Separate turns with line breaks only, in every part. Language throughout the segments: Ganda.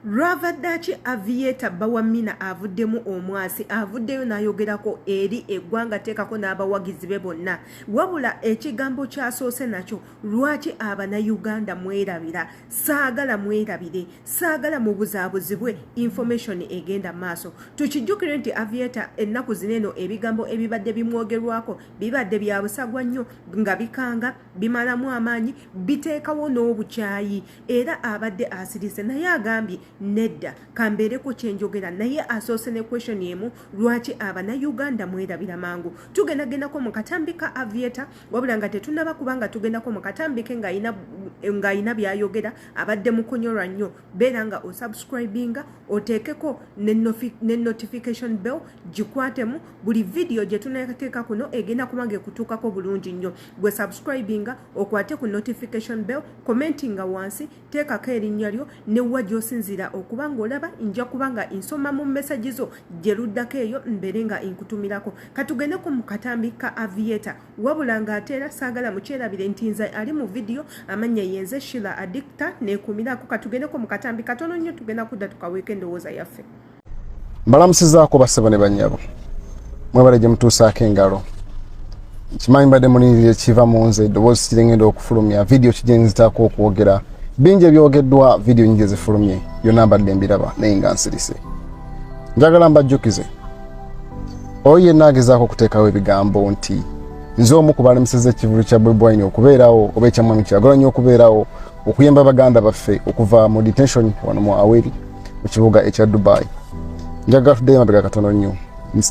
Ravadachi Aviator bawa Mina avuddemu omwasi avuddeyo nayogerako eri eggwanga teekako n'abawagizi be bonna wabula ekigambo kyasoose nakyo lwaki Abanayuganda mwerabira saagala mwerabire saagala mubuzaabuzibwe information egenda maaso tukijjukire nti Aviator ennaku zineno ebigambo ebibadde bimwogerwako bibadde bya busagwa nnyo nga bikanga bimalamu amaanyi biteekawo n'obukyayi era abadde asirise naye agambye nedda kambere ko kyenjogera naye asoose ne question yemu lwaki Abanayuganda mwerabira mangu tugendako mu katambika Aviator wabula nga tetunaba kubanga tugendako mu katambike nga ina byayogera abadde mukonyorwa nnyo beera nga osubscribinga oteekeko ne notification bell gikwatemu buli video gye tunateeka kuno egenda kubange kutuukako bulungi nnyo gwe subscribinga okwate ku notification bell commentinga wansi teekako erinnya lyo ne wajjosinzira okubanga olaba nja kubanga insoma mu message zo jeruddako eyo mbere nga inkutumirako katugende ku mukatambika Aviator wabula nga atera saagala mukyerabire nti nze ali mu video amanya yenze Shila Addictor nekumirako katugende ku mukatambika tono nnyo tugenda kudda tukaweke endowooza yaffe
mbalamusizaako basebo ne bannyabo mwebaleje mutuusaako engalo kimanyi mbadde mulinirire kiva mu nze eddoboozi kirengenda okufulumya video kijenzitaako okwogera bingi ebyogeddwa video nyingi zifulumye byonna mbadde mbiraba naye nga nsirise njagala mbajjukize oyo yenna agezaako okuteekawo ebigambo nti nze omu ku balamusiza ekivulu kya Bobi Wine okubeerawo oba ekyamwami Kyagulanyi okubeerawo okuyamba baganda baffe okuva mu detention wano mu Aweri mu kibuga ekya Dubai njagala tuddeyo mabega katono nnyo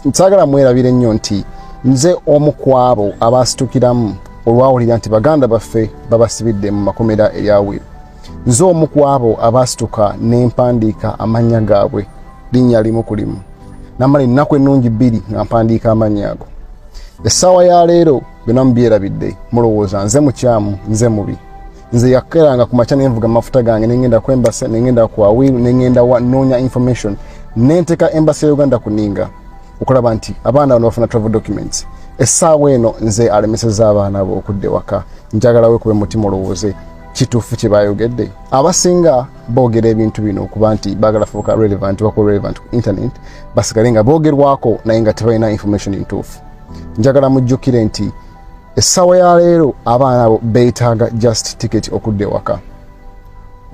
nsaagala mwerabire nnyo nti nze omu ku abo abasitukiramu olwawulira nti baganda baffe babasibidde mu makomera eri Aweri nze omu ku abo abasituka n'empandiika amannya gaabwe linnya limu ku limu namala ennaku ennungi bbiri nga mpandiika amannya ago essaawa ya leero byonna mubyerabidde mulowooza nze mukyamu nze mubi nze yakkeranga ku makya nenvuga amafuta gange nengenda ku embasa nengenda ku Aweri nengenda noonya information nenteeka embasa ya Uganda kuninga okulaba nti abaana bano bafuna travel documents essaawa eno nze alemeseza abaana abo okudda ewaka njagala weekube mutima olowooze kituufu kye bayogedde abasinga boogera ebintu bino okuba nti baagala fuuka relevant wako relevant ku internet basigale nga boogerwako naye nga tebalina information ntuufu njagala mujjukire nti essaawa ya leero abaana abo beetaaga just ticket okudda ewaka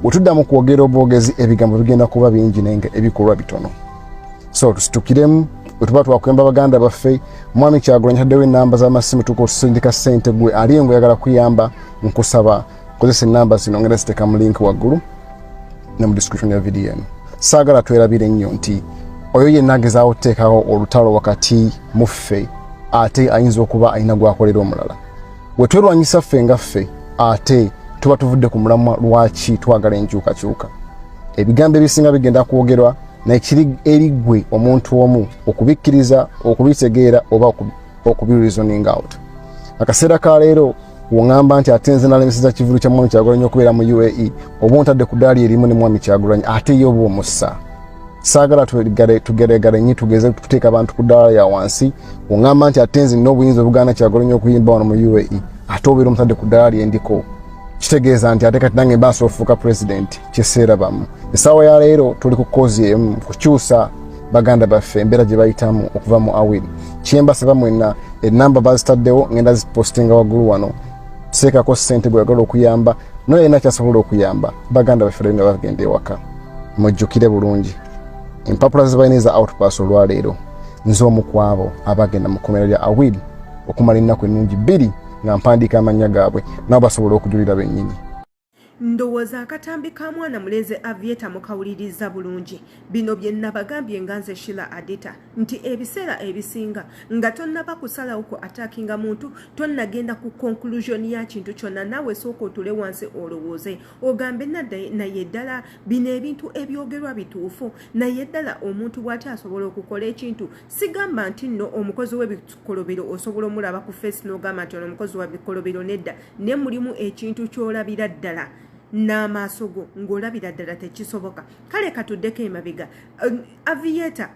bwetuddamu kwogera obwogezi ebigambo bigenda kuba bingi naye nga ebikolwa bitono so tusitukiremu bwetuba twakwemba baganda baffe mwami Kyagulanyi taddewo ennamba z'amasimu tukusindika ssente gwe aliyo ng'oyagala kuyamba nkusaba kozesa ennamba zino ngenda ziteeka mu link waggulu ne mu description ya video eno saagala twerabire nnyo nti oyo yenna agezaawo okuteekawo olutalo wakati mu ffe ate ayinza okuba alina gwakolera omulala bwe twerwanyisa ffe nga ffe ate tuba tuvudde ku mulamwa lwaki twagala enkyukakyuka ebigambo ebisinga bigenda kwogerwa naye kiri eri ggwe omuntu omu okubikkiriza okubitegeera oba okubireasoning out akaseera ka leero wongamba nti ate nze nalemeseza kivulu kya mwami Kyagulanyi okubeera mu UAE oba ontadde ku ddaali erimu ne mwami Kyagulanyi ate ye oba omussa saagala tugeregare nnyo tugeze tuteeka abantu ku ddaala ya wansi wongamba nti ate nze nina obuyinza obugaana Kyagulanyi okuyimba wano mu UAE ate obeera omutadde ku ddaala lyendiko kitegeeza nti ate kati nange mbaasa ofuuka president kiseera bamu essaawa ya leero tuli ku kozi emu kukyusa baganda baffe embeera gye bayitamu okuva mu Aweri kyembasaba mwenna ennamba bazitaddewo ngenda zipostinga waggulu wano tuseekako ssente gweyagala okuyamba naye yena kyasobola okuyamba baganda baffe nga bagenda ewaka mujjukire bulungi empapula zibalina eza outpass olwaleero nze omu ku abo abagenda mu kkomera lya Aweri okumala ennaku ennungi bbiri nga mpandiika amannya gaabwe nabo basobola okujulira bennyini
ndowooza akatambi ka mwana mulenzi Aviator mukawuliriza bulungi bino bye nabagambye nga nze Shila Addictor nti ebiseera ebisinga nga tonnaba kusalawo ku attackinga muntu tonnagenda ku conclusion ya kintu kyonna naawe sooka otule wansi olowooze ogambe naye ddala bino ebintu ebyogerwa bituufu naye ddala omuntu bw'ati asobola okukola ekintu sigamba nti nno omukozi w'ebikolobero osobola omulaba ku face n'ogamba nti ono omukozi w'ebikolobero nedda ne mulimu ekintu ky'olabira ddala n'amaaso go ng'olabira ddala tekisoboka kale katuddeko emabega Aviator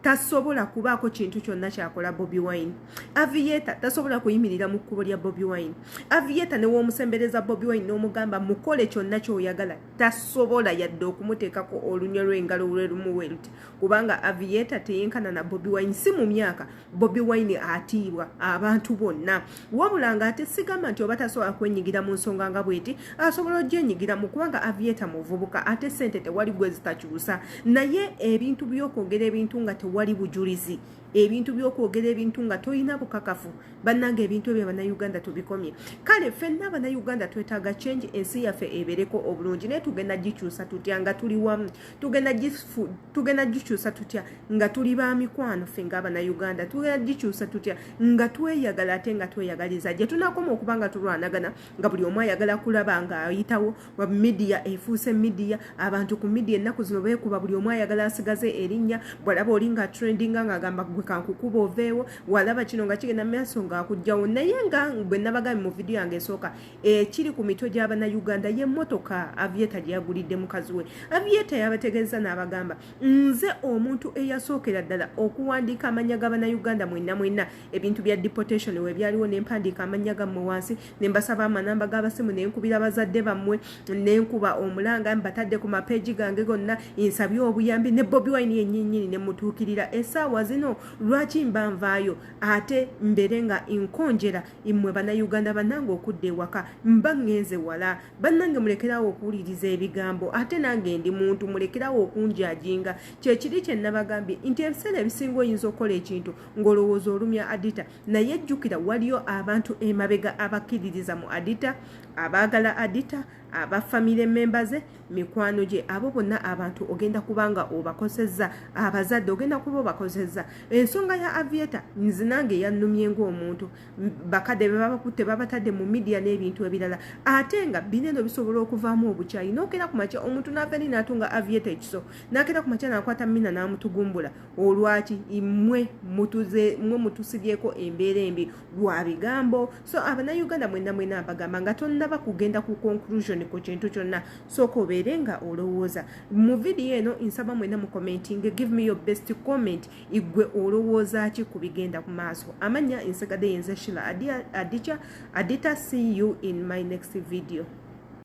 tasobola kubaako kintu kyonna kyakola Bobi Wine. Aviator tasobola kuyimirira mu kkubo lya Bobi Wine. Aviator ne w'omusembereza Bobi Wine n'omugamba mukole kyonna ky'oyagala tasobola yadde okumuteekako olunyo lw'engalo lwerumu weruti kubanga Aviator teyenkana na Bobi Wine si mu myaka. Bobi Wine atiibwa abantu bonna wabula nga ate sigamba nti oba tasobola kwenyigira mu nsonga nga bweti asobola ogyenyigira mu kubanga Aviator muvubuka ate sente tewali gwe zitakyusa naye ebintu by'okwogera ebintu nga tewali bujulizi ebintu by'okwogera ebintu nga toyina bukakafu bannange ebintu ebyo Bannayuganda tubikomye kale ffenna Bannayuganda twetaaga change ensi yaffe ebereko obulungi naye tugenda gikyusa tutya nga tuli wamu tugenda gikyusa tutya nga tuli ba mikwano ffe ng'Abannayuganda tugenda gikyusa tutya nga tweyagala ate nga tweyagaliza gye tunakoma okuba nga tulwanagana nga buli omu ayagala kulaba nga ayitawo media efuuse media abantu ku media ennaku zino beekuba buli omu ayagala asigaze erinnya bw'alaba oli nga trendinga ng'agamba kankukuba oveewo walaba kino nga kigenda maaso ng'akugjawo naye nga bwe nabagambye mu vidiyo yange esooka ekiri ku mitwe gy'Abannayuganda y'emmotoka Aviator gye yagulidde mukazi we. Aviator yabategeeza n'abagamba nze omuntu eyasookera ddala okuwandiika amannya g'Abannayuganda mwenna ebintu bya deportation we byaliwo ne mpandiika amannya gammwe wansi ne mbasaba amanamba g'abasimu ne nkubira abazadde bammwe ne nkuba omulanga mbatadde ku mapeegi gange gonna nsabye obuyambi ne Bobi Wine yennyinnyini ne mutuukirira essaawa zino lwaki mbanvaayo ate mbere nga nkonjera immwe Bannayuganda bannange okudda ewaka mba ngenze wala bannange mulekerawo okuwuliriza ebigambo ate nange ndi muntu mulekerawo okunjajinga kyekiri kye nabagambye nti ebiseera ebisinga oyinza okukola ekintu ng'olowooza olumya Adita naye jjukira waliyo abantu emabega abakkiririza mu Adita abaagala Adita abafamile membaze mikwano gye abo bonna abantu ogenda kubanga obakosezza abazadde ogenda kuba obakosezza ensonga ya Aviator nzinange yannumye ng'omuntu bakadde bebabakutte babatadde mu media n'ebintu ebirala ate nga bineno bisobola okuvaamu obukyayi n'okera ku makya omuntu n'aveni n'atunga Aviator ekiso n'akera ku makya n'akwata Mina n'amutugumbula olwaki mwe mutusibyeko embeera embi lwa bigambo so Abannayuganda mwenna mbagamba nga tonnaba kugenda ku conclusion ku kintu kyonna sooka obeere nga olowooza mu vidiyo eno nsaba mwenna mu commenting give me your best comment igwe olowooza ki ku bigenda ku maaso amanya ensigadde yenze Shila Adita see you in my next video.